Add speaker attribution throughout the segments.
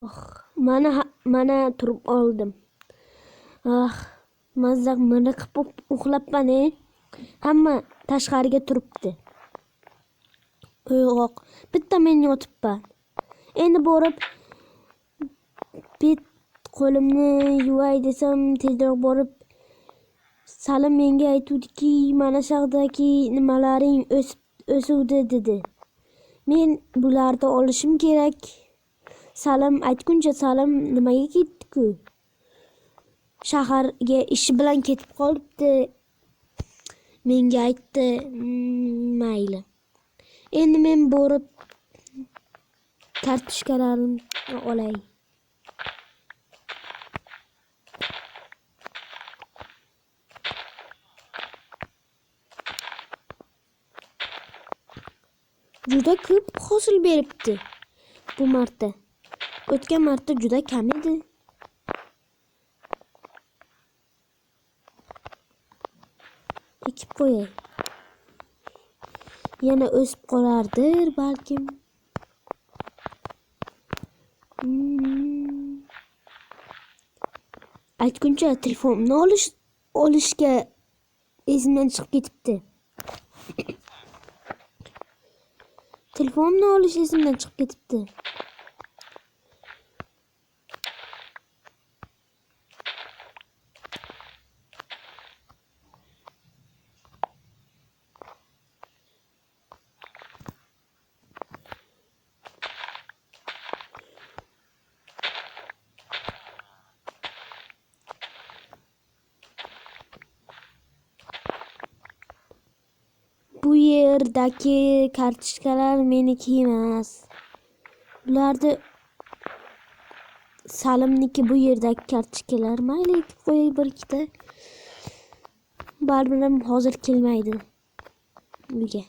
Speaker 1: Mana turib oldim. Mazzaq miriqib uxlabman. Hamma tashqariga turibdi. Uyg'oq. Bitta men yotibman. Endi borib bet qo'limni yuvay desam, tezroq borib Salim menga aytuvdiki, mana shaqdagi nimalaring o'suvdi dedi. Men bularni olishim kerak. Salim aytguncha Salim nimaga ketdi-ku? Shaharga ishi bilan ketib qolibdi. Menga aytdi, mayli. Endi men borib kartoshkalarimni olay. Juda ko'p hosil beribdi bu marta. O'tgan marta juda kam edi. Ekib qo'yay. Yana o'sib qolardir balkim. Aytguncha telefonimni olishga esimdan chiqib ketibdi. Telefonimni olish esimdan chiqib ketibdi. Bu yerdagi kartoshkalar meniki emas. Bularni Salimniki bu yerdagi kartoshkalar. Mayli ekib qo'yay bir ikkita. Baribir hozir kelmaydi uyga.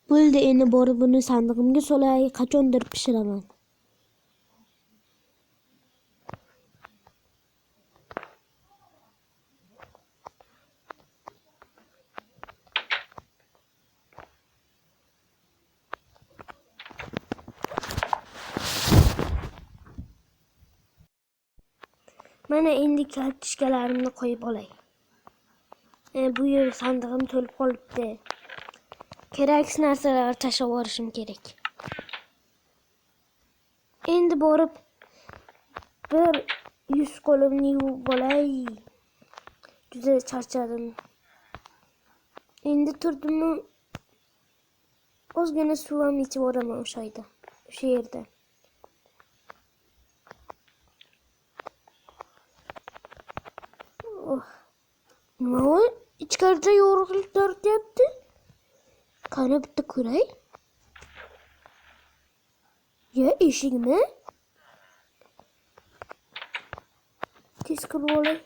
Speaker 1: Bo'ldi, endi borib buni sandig'imga solay, qachondir pishiraman. Mana endi kartoshkalarimni qo'yib olay. Bu yer sandig'im to'lib qolibdi. Keraksiz narsalarni tashlab yuborishim kerak. Endi borib bir yuz qo'limni yuvib olay. Juda charchadim. Endi turdim, ozgina suv ham ichib yuboraman o'sha yerda. Nima ichkarida yorug'lik tortyapti? Qani bitta ko'ray. Ya eshikmi? Tez kirib olay.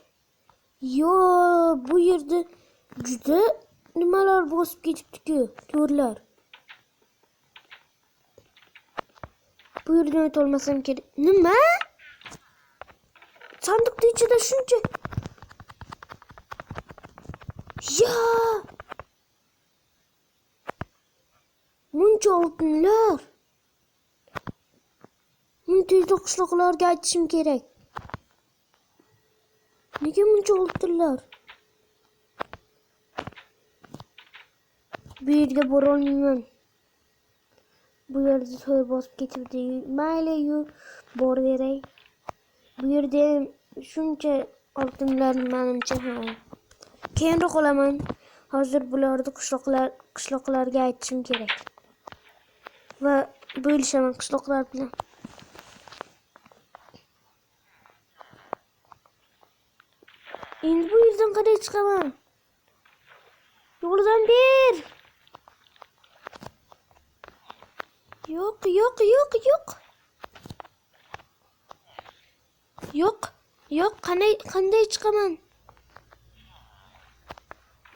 Speaker 1: Yo, bu yerda juda nimalar bosib ketibdi-ku, to'rlar. Bu yerdan o'ta olmasam kerak. Nima? Sandiqning ichida shuncha. Ya! Muncha oltinlar. Men tezda qishloqlarga aytishim kerak. Nega muncha oltinlar? Bu yerga bora olmayman. Bu yerda to'y bosib ketibdi. Mayli, boraveray. Bu yerda shuncha oltinlar menimcha keyinroq olaman. Hozir bularni qishloqlarga aytishim kerak. Va bo'lishaman qishloqlar bilan. Endi bu yerdan qanday chiqaman? Yordam ber. Yo'q. Yo'q, qanday chiqaman?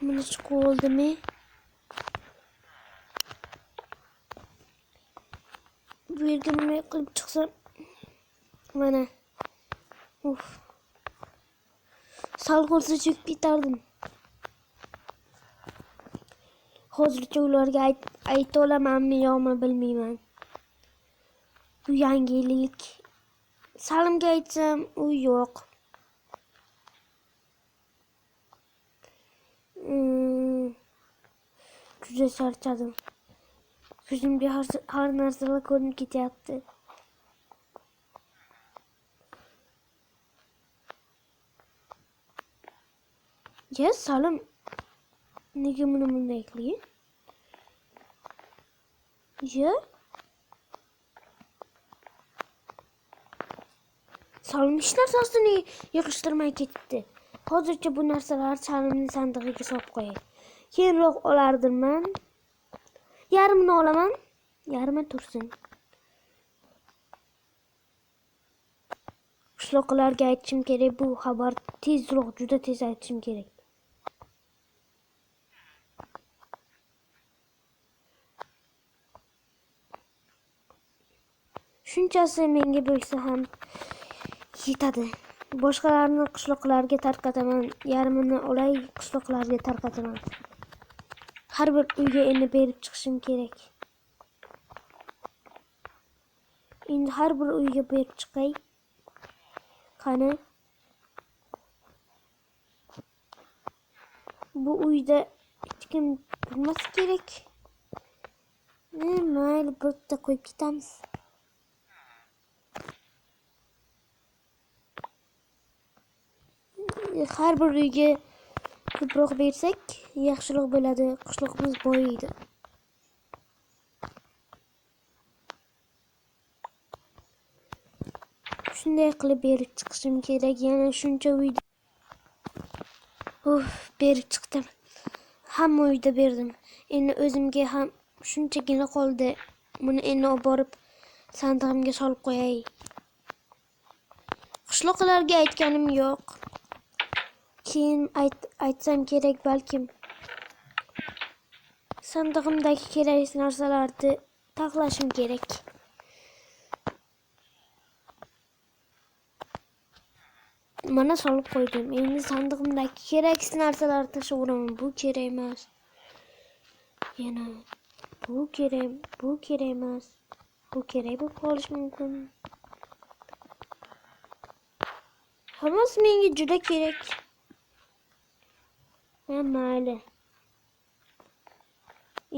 Speaker 1: Mana chiqib oldimi? Bu yerga nima qilib chiqsam? Mana. Sal qolsa cho'kib ketardim. Hozircha ularga ayta olamanmi yo'qmi bilmayman. Bu yangilik. Salimga aytsam u yo'q. Juda charchadim. Ko'zimga har narsalar ko'rinib ketyapti. Ya Salim nega buni bunday qilgan? Ya Salim hech narsasini yig'ishtirmay ketdi. Hozircha bu narsalar Salimning sandig'iga solib qo'yay. Keyinroq olardiman. Yarmini olaman. Yarmi tursin. Qishloqlarga aytishim kerak, bu xabar tezroq, juda tez aytishim kerak. Shunchasi menga bo'lsa ham yetadi. Boshqalarni qishloqlarga tarqataman, yarmini olay qishloqlarga tarqataman. Har bir uyga endi berib chiqishim kerak. Endi har bir uyga berib chiqay. Qani? Bu uyda hech kim bilmasa kerak. Mayli, bu yerda qo'yib ketamiz. Har bir uyga ko'proq bersak yaxshiroq bo'ladi. Qishloqimiz boyiydi. Shunday qilib berib chiqishim kerak. Yana shuncha uyda berib chiqdim. Hamma uyda berdim. Endi o'zimga ham shunchagina qoldi. Buni endi olib borib sandig'imga solib qo'yay. Qishloqlarga aytganim yo'q. Keyin aytsam kerak balkim. Sandig'imdagi kerak narsalarni taxlashim kerak. Mana solib qo'ydim. Endi sandig'imdagi keraksiz narsalarni tashlayveraman. Bu kerak emas. Yana bu kerak emas. Bu kerak bo'lib qolishi mumkin. Hammasi menga juda kerak. Mayli.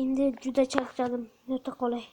Speaker 1: Endi juda charchadim. Yota qolay.